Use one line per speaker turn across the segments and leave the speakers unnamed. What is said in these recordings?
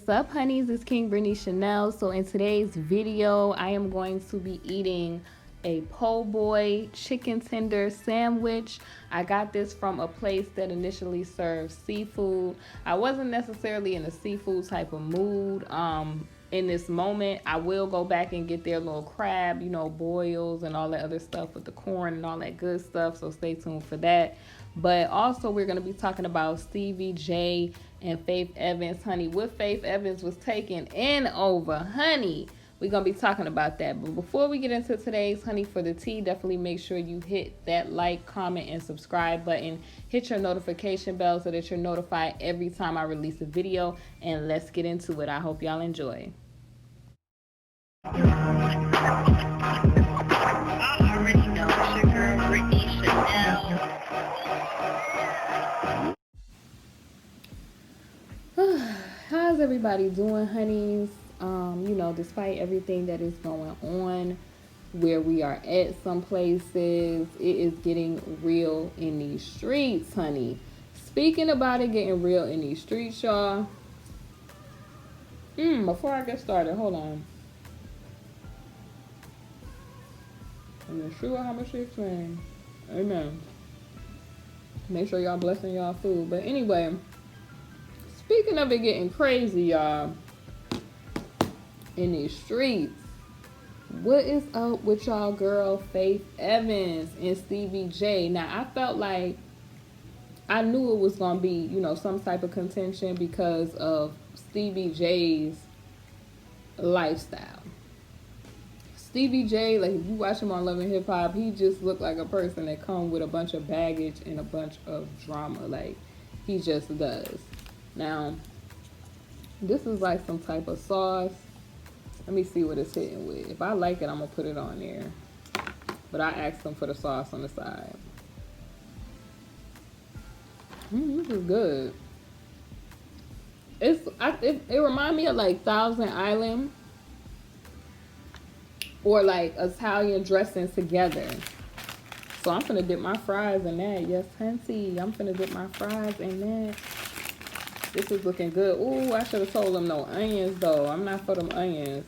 up, honeys? It's KingBritneyChanel. So in today's video, I am going to be eating a po' boy chicken tender sandwich. I got this from a place that initially serves seafood. I wasn't necessarily in a seafood type of mood in this moment. I will go back and get their little crab, boils and all that other stuff with the corn and all that good stuff. So stay tuned for that. But also we're going to be talking about Stevie J and Faith Evans, honey. What Faith Evans was taking in over, honey. We're going to be talking about that. But before we get into today's honey for the tea, definitely make sure you hit that like, comment, and subscribe button. Hit your notification bell so that you're notified every time I release a video. And let's get into it. I hope y'all enjoy.
I already know it's your girl, Britney Chanel.
How's everybody doing, honeys? Despite everything that is going on, where we are at some places, it is getting real in these streets, honey. Speaking about it getting real in these streets, y'all. Before I get started, hold on. I'm sure how much it's saying. Amen. Make sure y'all blessing y'all food. But anyway, speaking of it getting crazy, y'all, in these streets, what is up with y'all girl Faith Evans and Stevie J? Now, I felt like I knew it was going to be, some type of contention because of Stevie J's lifestyle. Stevie J, like if you watch him on Love and Hip Hop, he just looked like a person that come with a bunch of baggage and a bunch of drama. Like, he just does. Now, this is like some type of sauce. Let me see what it's hitting with. If I like it, I'm going to put it on there. But I asked them for the sauce on the side. This is good. It reminds me of like Thousand Island. Or like Italian dressings together. So I'm finna dip my fries in that. Yes, Hunty. I'm finna dip my fries in that. This is looking good. Ooh, I should have told them no onions though. I'm not for them onions.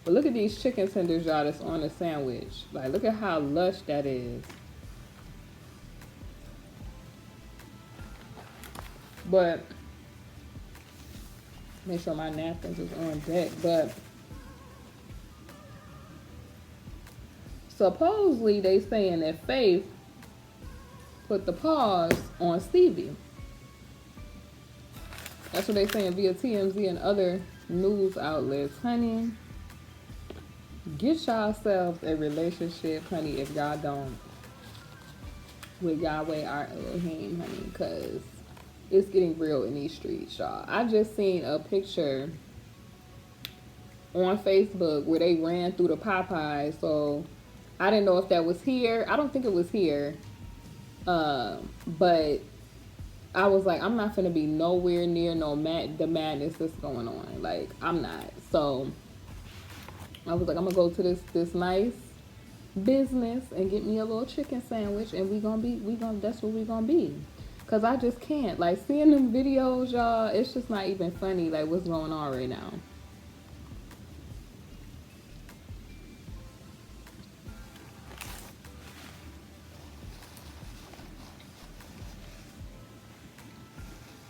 But look at these chicken tenders, y'all, that's on the sandwich. Like, look at how lush that is. But make sure my napkins is on deck. But supposedly they saying that Faith put the pause on Stevie. That's what they saying via TMZ and other news outlets. Honey, get yourselves a relationship, honey, if y'all don't, with Yahweh our Elohim, honey, because it's getting real in these streets, y'all. I just seen a picture on Facebook where they ran through the Popeyes, so I didn't know if that was here. I don't think it was here. But I was like, I'm not finna be nowhere near the madness that's going on. Like, I'm not. So I was like, I'm gonna go to this nice business and get me a little chicken sandwich, and that's what we gonna be. Cause I just can't. Like, seeing them videos, y'all, it's just not even funny, like what's going on right now.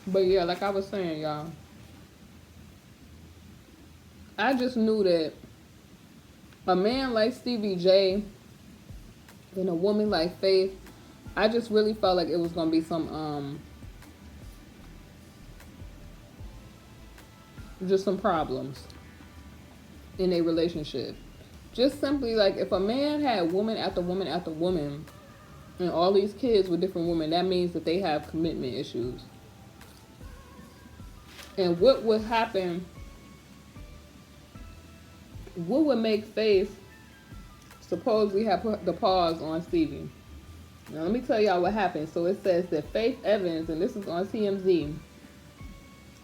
But yeah, like I was saying, y'all, I just knew that a man like Stevie J and a woman like Faith, I just really felt like it was gonna be some just some problems in a relationship. Just simply like, if a man had woman after woman after woman and all these kids with different women, that means that they have commitment issues. And what would happen, what would make Faith supposedly have put the pause on Stevie? Now let me tell y'all what happened. So it says that Faith Evans, and this is on TMZ,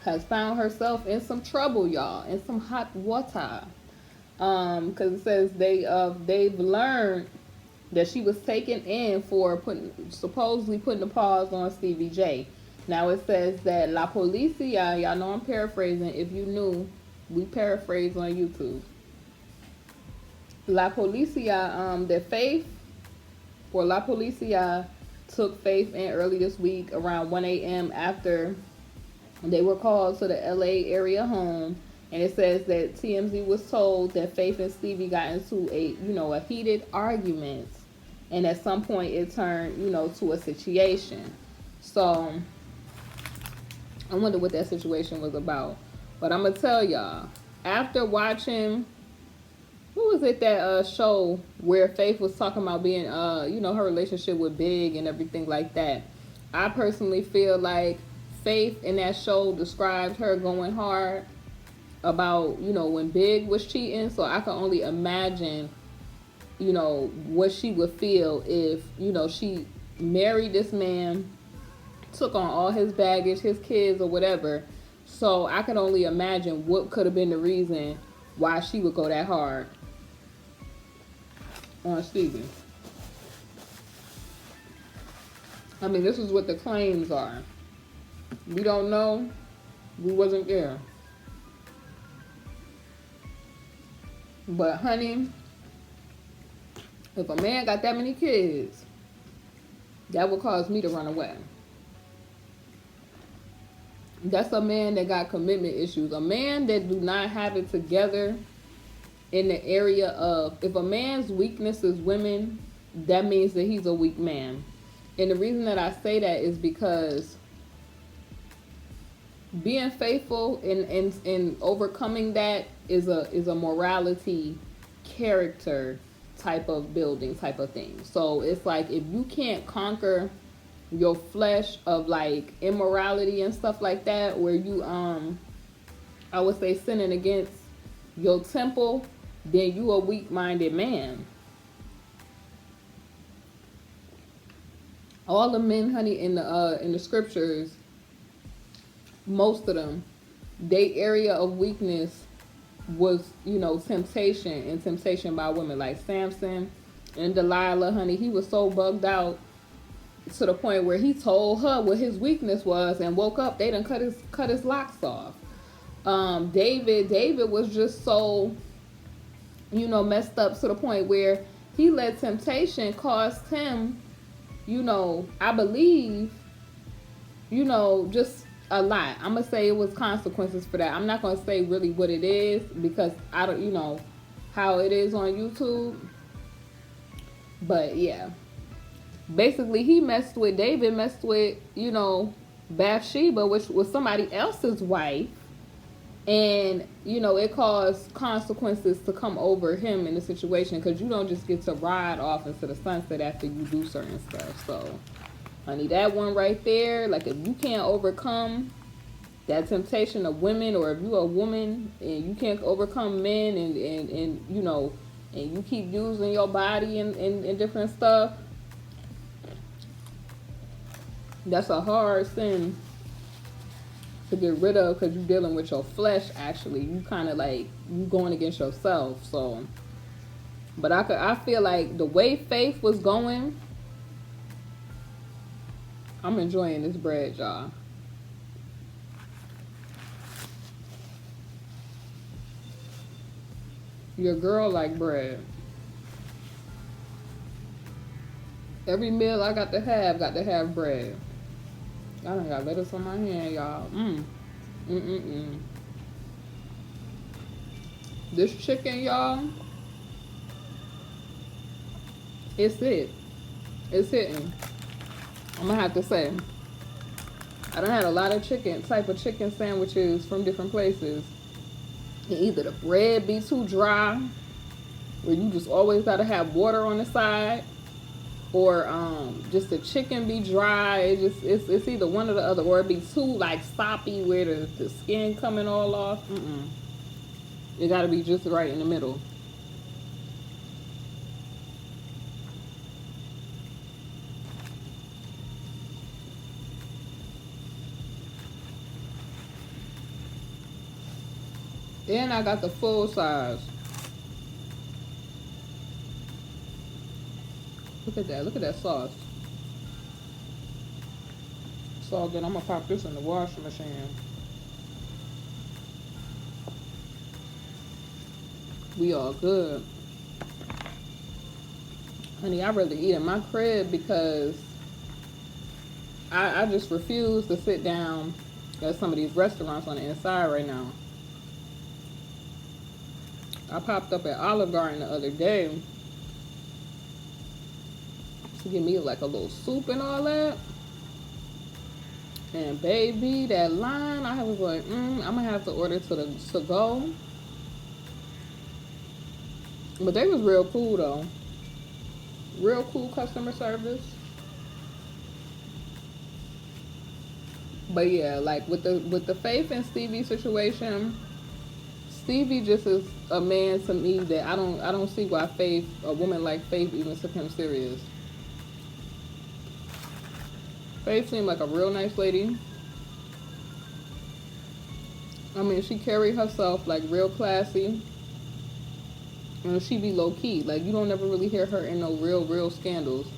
has found herself in some trouble, y'all, in some hot water. Because it says they've learned that she was taken in for supposedly putting a pause on Stevie J. Now it says that La Policia, y'all know I'm paraphrasing. If you knew, we paraphrase on YouTube. La Policia, that Faith, or La Policia took Faith in early this week around 1 a.m. after they were called to the LA area home. And it says that TMZ was told that Faith and Stevie got into a heated argument. And at some point it turned, to a situation. So I wonder what that situation was about. But I'm going to tell y'all, after watching, what was it, that show where Faith was talking about being, her relationship with Big and everything like that. I personally feel like Faith in that show described her going hard about, when Big was cheating. So I can only imagine, what she would feel if, she married this man, took on all his baggage, his kids or whatever. So I can only imagine what could have been the reason why she would go that hard on Stevie. I mean, this is what the claims are. We don't know. We wasn't there. But honey, if a man got that many kids, that would cause me to run away. That's a man that got commitment issues. A man that do not have it together in the area of, if a man's weakness is women, that means that he's a weak man. And the reason that I say that is because being faithful and overcoming that is a morality, character type of building type of thing. So it's like, if you can't conquer your flesh of like immorality and stuff like that, where you I would say sinning against your temple, then you a weak-minded man. All the men, honey, in the scriptures, most of them, their area of weakness was, temptation, and temptation by women. Like Samson and Delilah, honey, he was so bugged out to the point where he told her what his weakness was, and woke up, they done cut his locks off. David was just so, messed up to the point where he let temptation cost him, I believe, just a lot. I'm gonna say it was consequences for that. I'm not gonna say really what it is, because I don't, how it is on YouTube. But yeah, basically David messed with, Bathsheba, which was somebody else's wife. And, it caused consequences to come over him in the situation, because you don't just get to ride off into the sunset after you do certain stuff. So, honey, that one right there, like, if you can't overcome that temptation of women, or if you're a woman and you can't overcome men and you keep using your body and different stuff, that's a hard sin to get rid of, because you're dealing with your flesh. Actually, you kind of like, you going against yourself. So, but I feel like the way Faith was going, I'm enjoying this bread, y'all. Your girl like bread. Every meal I got to have bread. I done got lettuce on my hand, y'all. This chicken, y'all, it's hitting. I'm gonna have to say, I done had a lot of type of chicken sandwiches from different places. And either the bread be too dry, where you just always gotta have water on the side, or just the chicken be dry. It's either one or the other, or it be too like soppy where the skin coming all off. It gotta be just right in the middle. And I got the full size. Look at that sauce. It's all good. I'm gonna pop this in the washing machine. We all good. Honey, I rather eat in my crib because I just refuse to sit down at some of these restaurants on the inside right now. I popped up at Olive Garden the other day to get me like a little soup and all that. And baby, that line, I was like, I'm gonna have to order to go. But they was real cool though. Real cool customer service. But yeah, like with the Faith and Stevie situation, Stevie just is a man to me that I don't see why Faith, a woman like Faith, even took him serious. Faith seemed like a real nice lady. I mean, she carried herself like real classy. And she be low key. Like, you don't ever really hear her in no real scandals.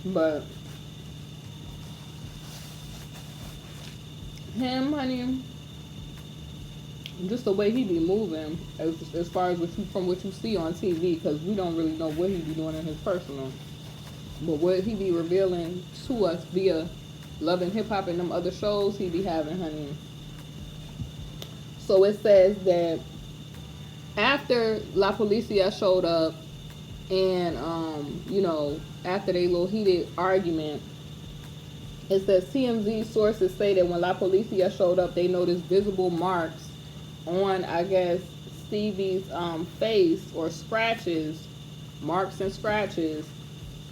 But him, honey, just the way he be moving, as far as what you see on TV, because we don't really know what he be doing in his personal. But what he be revealing to us via Love and Hip Hop and them other shows he be having, honey. So it says that after La Policia showed up and, after they little heated argument, it says TMZ sources say that when La Policia showed up, they noticed visible marks on, I guess, Stevie's face, or scratches, marks and scratches.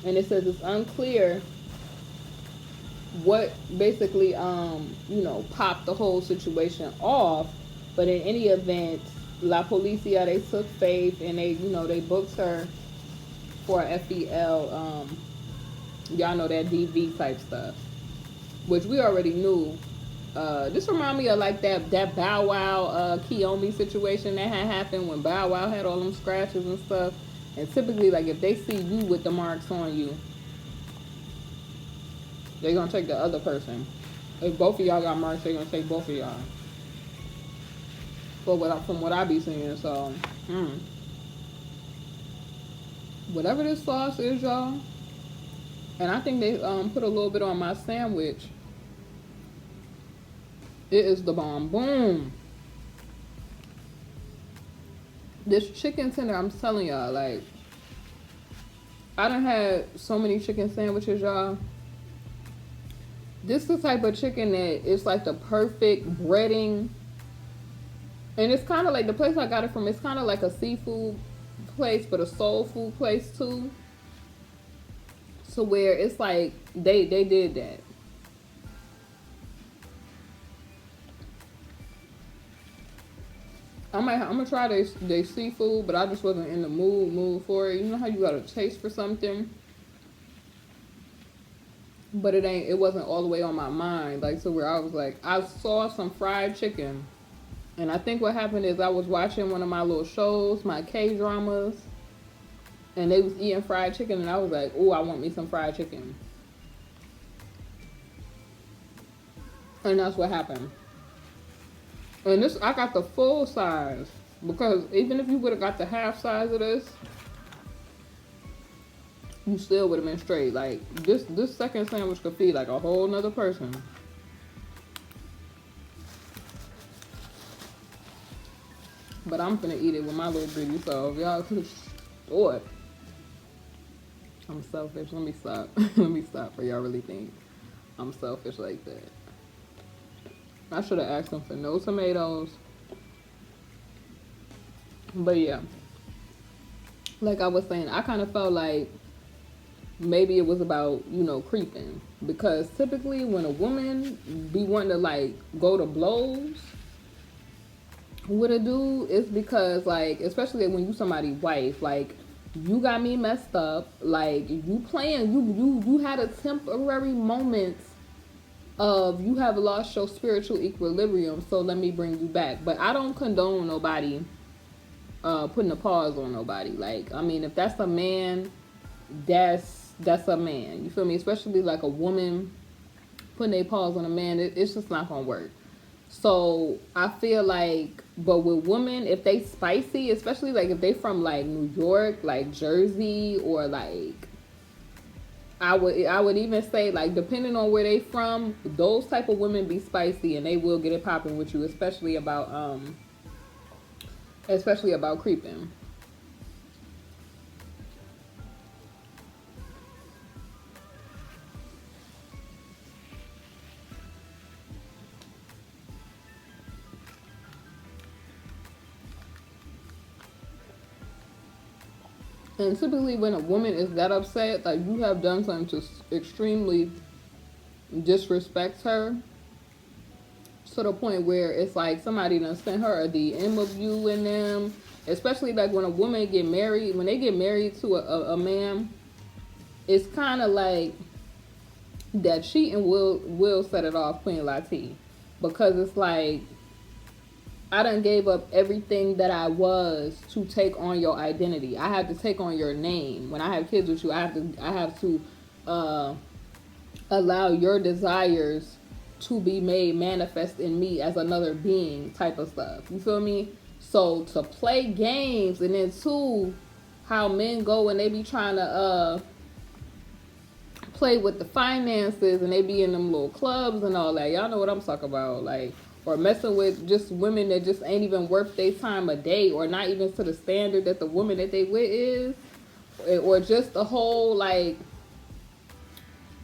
And it says it's unclear what basically, popped the whole situation off. But in any event, La Policia, they took Faith and they booked her for FEL, y'all know that DV type stuff, which we already knew. This remind me of like that Bow Wow, Kiyomi situation that had happened when Bow Wow had all them scratches and stuff. And typically, like, if they see you with the marks on you, they're gonna take the other person. If both of y'all got marks, they're gonna take both of y'all. From what I be seeing, so whatever this sauce is, y'all, and I think they put a little bit on my sandwich. It is the bomb. Boom. This chicken tender, I'm telling y'all, like, I done had so many chicken sandwiches, y'all. This is the type of chicken that it's like the perfect breading. And it's kind of like, the place I got it from, it's kind of like a seafood place, but a soul food place too. So where it's like, they did that. I'm gonna try their seafood, but I just wasn't in the mood for it. You know how you got a taste for something, but it wasn't all the way on my mind. Like, so where I was like, I saw some fried chicken. And I think what happened is I was watching one of my little shows, my K-dramas, and they was eating fried chicken, and I was like, oh, I want me some fried chicken. And that's what happened. And this, I got the full size, because even if you would have got the half size of this, you still would have been straight. Like, this second sandwich could feed like a whole nother person. But I'm finna eat it with my little bitty self. Y'all could store it. I'm selfish. Let me stop. Let me stop, for y'all really think I'm selfish like that. I should have asked them for no tomatoes. But yeah. Like I was saying, I kind of felt like maybe it was about, creeping. Because typically when a woman be wanting to, like, go to blows with a dude, it's because, like, especially when you somebody's wife, like, you got me messed up, like, you playing, you had a temporary moment of you have lost your spiritual equilibrium, so let me bring you back. But I don't condone nobody putting a pause on nobody. Like, I mean, if that's a man that's that's a man. You feel me? Especially like a woman putting their paws on a man, it's just not gonna work. So I feel like, but with women, if they spicy, especially like if they from like New York, like Jersey, or like I would even say like depending on where they from, those type of women be spicy and they will get it popping with you, especially about creeping. And typically when a woman is that upset, like you have done something to extremely disrespect her to the point where it's like somebody done sent her a DM of you and them. Especially like when a woman get married, when they get married to a man, it's kind of like that cheating will set it off, Queen Latifah, because it's like I done gave up everything that I was to take on your identity. I have to take on your name. When I have kids with you, I have to allow your desires to be made manifest in me as another being, type of stuff. You feel me? So to play games, and then two, how men go and they be trying to play with the finances and they be in them little clubs and all that. Y'all know what I'm talking about. Like, or messing with just women that just ain't even worth their time a day, or not even to the standard that the woman that they with is, or just the whole like,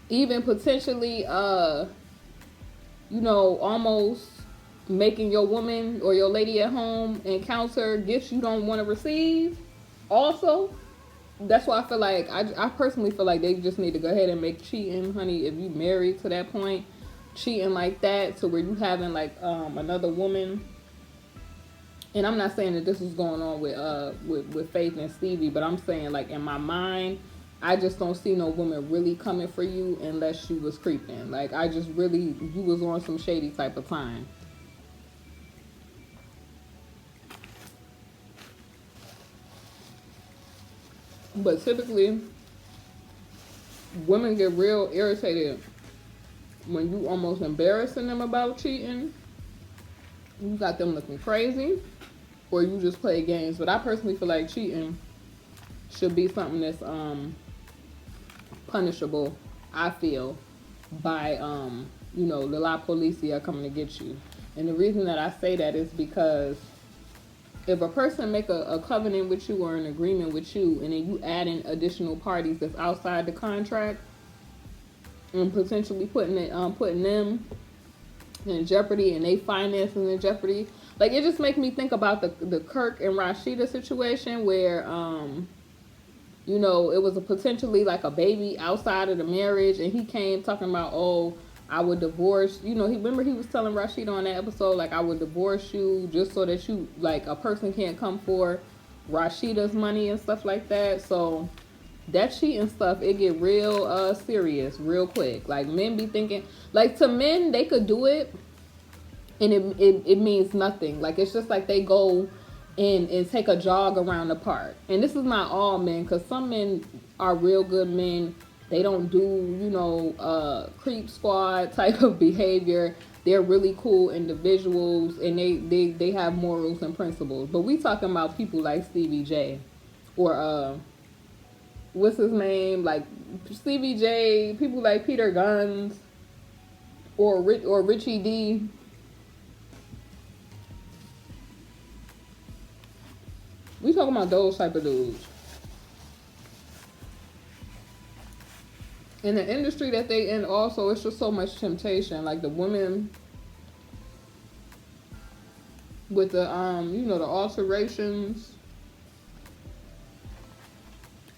even potentially almost making your woman or your lady at home encounter gifts you don't want to receive. Also, that's why I feel like I personally feel like they just need to go ahead and make cheating, honey, if you married to that point, cheating like that to where you having like another woman. And I'm not saying that this is going on with Faith and Stevie, but I'm saying like in my mind, I just don't see no woman really coming for you unless she was creeping. Like I just really, you was on some shady type of time. But typically, women get real irritated when you almost embarrassing them about cheating. You got them looking crazy, or you just play games. But I personally feel like cheating should be something that's punishable, I feel, by the La Policia coming to get you. And the reason that I say that is because if a person make a covenant with you or an agreement with you, and then you add in additional parties that's outside the contract and potentially putting them in jeopardy and they finances in jeopardy, like it just makes me think about the Kirk and Rashida situation where it was a potentially like a baby outside of the marriage, and he came talking about, oh, I would divorce, he was telling Rashida on that episode, like, I would divorce you just so that you, like, a person can't come for Rashida's money and stuff like that. So that cheating stuff, it get real serious real quick. Like, men be thinking, like, to men, they could do it and it means nothing. Like, it's just like they go and take a jog around the park. And this is not all men, because some men are real good men. They don't do, creep squad type of behavior. They're really cool individuals, and they have morals and principles. But we talking about people like Stevie J, or what's his name? Like Stevie J, people like Peter Guns, or Richie D. We talking about those type of dudes. In the industry that they in also, it's just so much temptation. Like the women with the the alterations,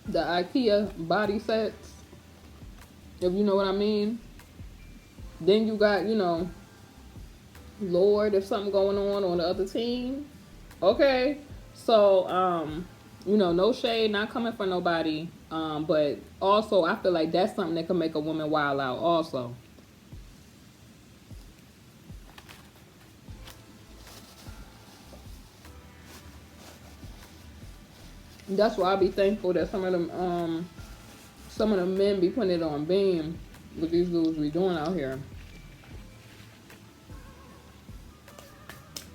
the IKEA body sets, if you know what I mean. Then you got, Lord, if something going on the other team. Okay. So, no shade, not coming for nobody. But also, I feel like that's something that can make a woman wild out also. That's why I be thankful that some of them some of the men be putting it on beam what these dudes be doing out here.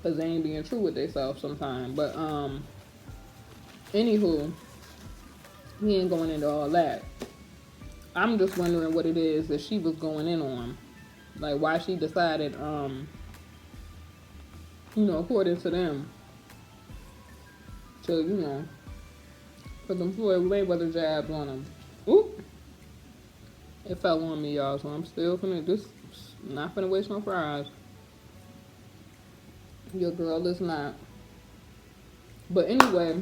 Because they ain't being true with themselves sometimes. But, anywho, he ain't going into all that. I'm just wondering what it is that she was going in on. Like, why she decided, you know, according to them, to, you know, put them Floyd Mayweather jabs on him. Oop! It fell on me, y'all, so I'm still finna, not finna waste no fries. Your girl is not. But anyway,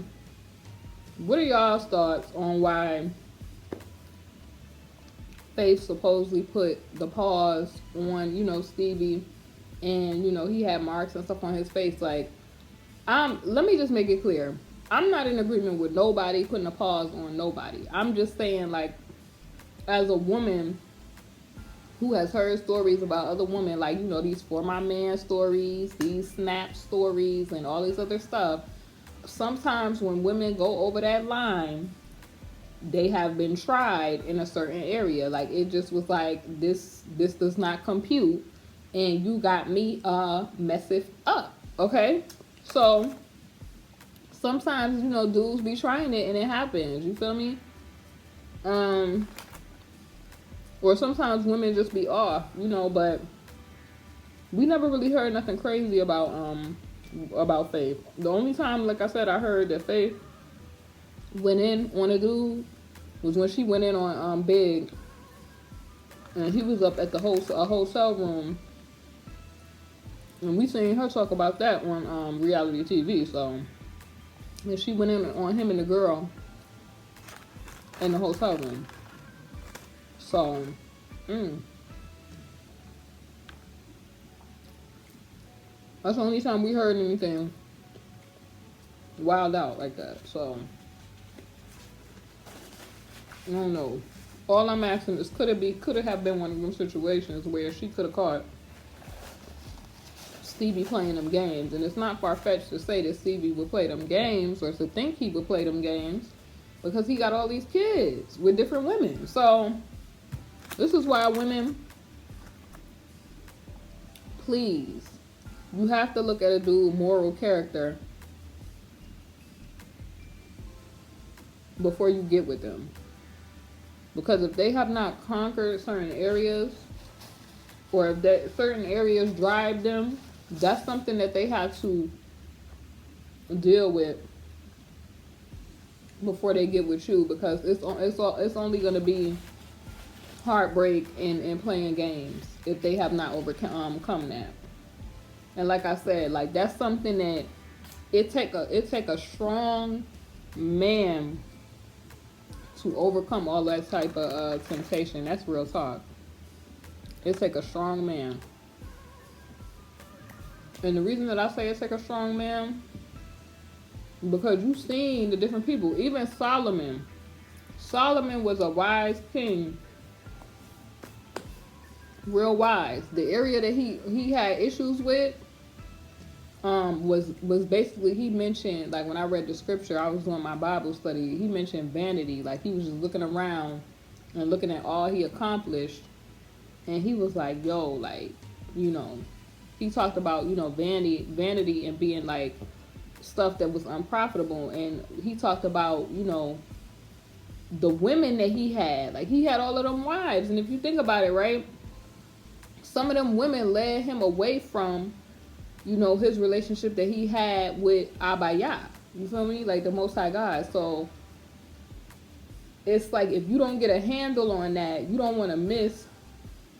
what are y'all's thoughts on why Faith supposedly put the pause on, you know, Stevie, and, you know, he had marks and stuff on his face? Like, let me just make it clear. I'm not in agreement with nobody putting a pause on nobody. I'm just saying, like, as a woman who has heard stories about other women, like, you know, these For My Man stories, these Snap stories, and all this other stuff, sometimes when women go over that line, they have been tried in a certain area. Like, it just was like, this does not compute, and you got me messing up, okay? So sometimes, you know, dudes be trying it and it happens, you feel me? Or sometimes women just be off, you know, but we never really heard nothing crazy about Faith. The only time, like I said, I heard that Faith went in on a dude was when she went in on Big, and he was up at the hotel room, and we seen her talk about that on reality TV. So, and she went in on him and the girl in the hotel room. So, that's the only time we heard anything wild out like that. So, I don't know. All I'm asking is, could it have been one of them situations where she could have caught Stevie playing them games? And it's not far-fetched to say that Stevie would play them games, or to think he would play them games, because he got all these kids with different women. So, this is why women, please, you have to look at a dude's moral character before you get with them. Because if they have not conquered certain areas, or if certain areas drive them, that's something that they have to deal with before they get with you. Because it's only going to be heartbreak and playing games if they have not overcome that. And like I said, like, that's something that it take a strong man to overcome all that type of temptation. That's real talk. It take a strong man. And the reason that I say it take a strong man, because you've seen the different people. Even Solomon was a wise king. Real wise. The area that he had issues with was basically, he mentioned, like, when I read the scripture, I was doing my Bible study, he mentioned vanity. Like, he was just looking around and looking at all he accomplished, and he was like, yo, like, you know, he talked about, you know, vanity and being like stuff that was unprofitable. And he talked about, you know, the women that he had. Like, he had all of them wives, and if you think about it, right, some of them women led him away from, you know, his relationship that he had with Abaya. You feel me? Like, the Most High God. So it's like, if you don't get a handle on that, you don't want to miss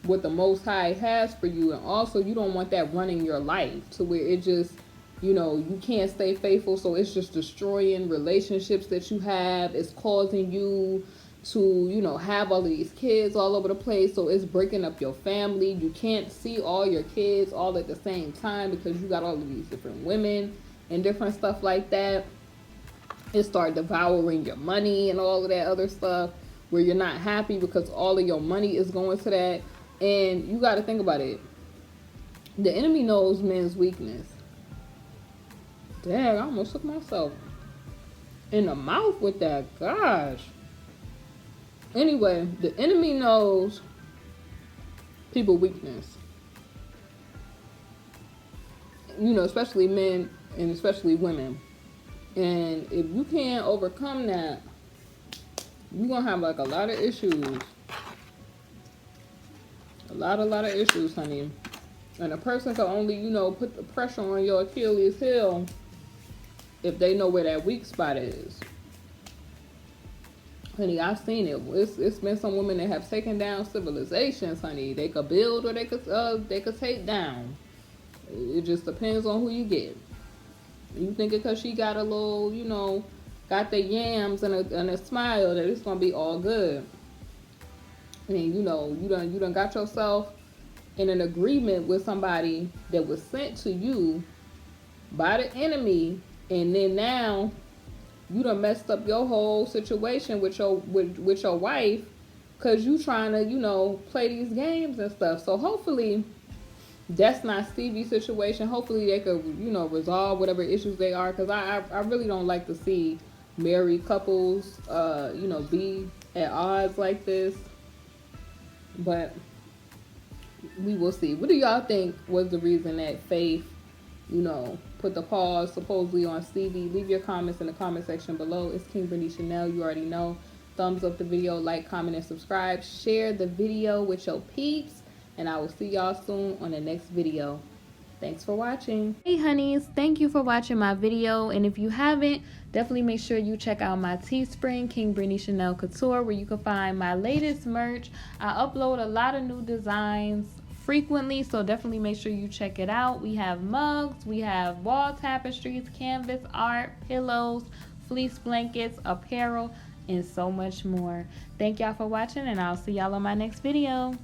what the Most High has for you. And also, you don't want that running your life to where it just, you know, you can't stay faithful. So it's just destroying relationships that you have. It's causing you to, you know, have all of these kids all over the place. So it's breaking up your family. You can't see all your kids all at the same time because you got all of these different women and different stuff like that. It start devouring your money and all of that other stuff, where you're not happy because all of your money is going to that. And you got to think about it. The enemy knows men's weakness. Dang, I almost took myself in the mouth with that. Gosh. Anyway, the enemy knows people's weakness. You know, especially men and especially women. And if you can't overcome that, you're going to have like a lot of issues. A lot of issues, honey. And a person can only, you know, put the pressure on your Achilles heel if they know where that weak spot is. Honey, I've seen it. It's been some women that have taken down civilizations, honey. They could build or they could take down. It just depends on who you get. You think because she got a little, you know, got the yams and a smile that it's gonna be all good. I mean, you know, you done got yourself in an agreement with somebody that was sent to you by the enemy, and then now you done messed up your whole situation with your wife because you trying to, you know, play these games and stuff. So hopefully that's not Stevie's situation. Hopefully they could, you know, resolve whatever issues they are, because I really don't like to see married couples, you know, be at odds like this. But we will see. What do y'all think was the reason that Faith, you know, put the pause supposedly on Stevie? Leave your comments in the comment section below. It's KingBritneyChanel. You already know. Thumbs up the video, like, comment, and subscribe. Share the video with your peeps. And I will see y'all soon on the next video. Thanks for watching. Hey honeys, thank you for watching my video. And if you haven't, definitely make sure you check out my Teespring, KingBritneyChanel Couture, where you can find my latest merch. I upload a lot of new designs frequently, so definitely make sure you check it out. We have mugs, we have wall tapestries, canvas art, pillows, fleece blankets, apparel, and so much more. Thank y'all for watching, and I'll see y'all on my next video.